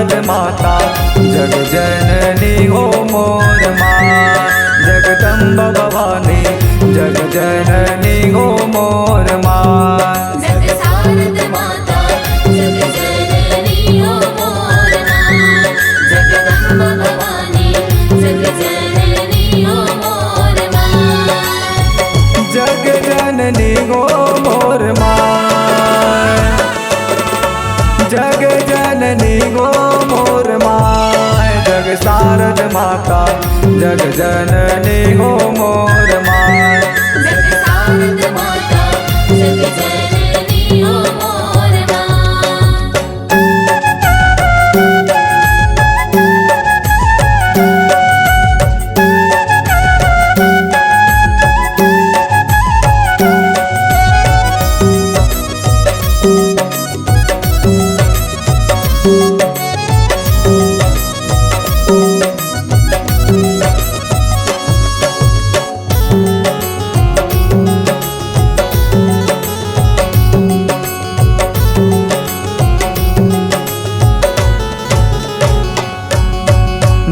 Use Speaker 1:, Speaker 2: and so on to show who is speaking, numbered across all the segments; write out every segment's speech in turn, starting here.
Speaker 1: शारद माता जग जननी हो मोर माँ। जगदम्बा भवानी जग जननी हो मोर माँ।
Speaker 2: जग शारद माता जग जननी हो मोर माँ। जगदम्बा भवानी जग जननी हो मोर माँ।
Speaker 1: जग जननी हो मोर माँ। जग जननी हो मोर माँ। जग शारद माता जग जननी हो मोर माँ।
Speaker 2: जग शारद माता जग जननी हो मोर माँ।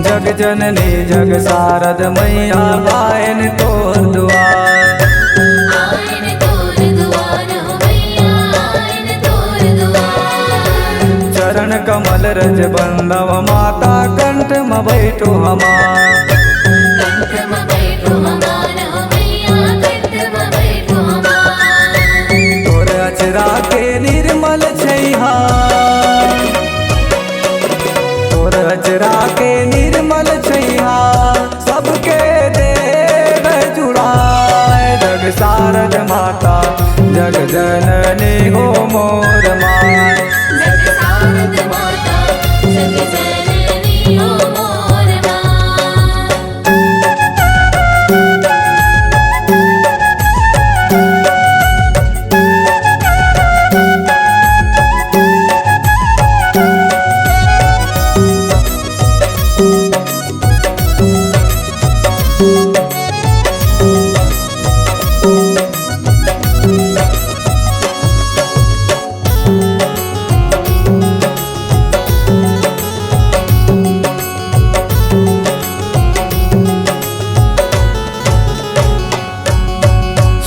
Speaker 1: जग जननी जग शारद मैया आयन तोर दुआर।
Speaker 2: आयन तोर दुआर हो मैया आयन तोर दुआर।
Speaker 1: चरण कमल रज बंदव माता कंठ में बैठो हमार।
Speaker 2: कंठ में बैठो हमार हो मैया कंठ में बैठो हमार।
Speaker 1: तोर अचरा के निर्मल छैहा। तोर अचरा के निर्मल छैहा सबके देव जुड़ाए। जग शारद माता जग जननी हो मोर माँ।
Speaker 2: जग शारद माता जग जननी हो मोर माँ।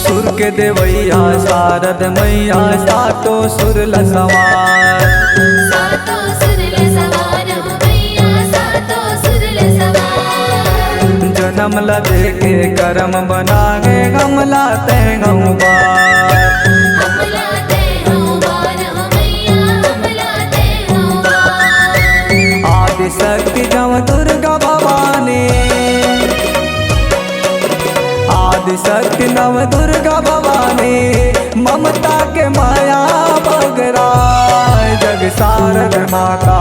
Speaker 1: सुर के देवैया शारद मैया सातो सुर लसवार।
Speaker 2: सातो सुरल सवार हो मैया सातो सुरल सवार।
Speaker 1: जन्म लदे के करम बनागे गमला ते गौबार।
Speaker 2: हमला ते हो बार हो मैया हमला ते हो बार।
Speaker 1: आदि शक्ति जम दुर्गा भवानी। आदि शक्ति नव दुर्गा भवानी ममता के माया बगराय। जग शारद माता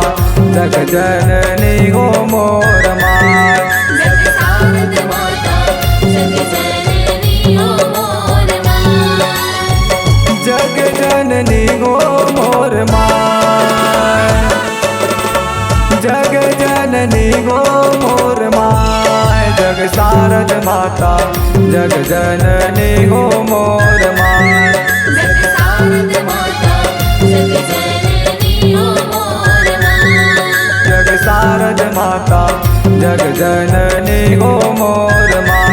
Speaker 1: जग जननी हो मोर माँ।
Speaker 2: जग शारद माता जग जननी हो मोर माँ।
Speaker 1: जग जननी हो मोर माँ। जग जननी हो मोर माँ। जग शारद माता जग जननी हो मोर माँ।
Speaker 2: जग शारद माता जग जननी हो मोर माँ।
Speaker 1: जग शारद माता जग जननी हो मोर माँ।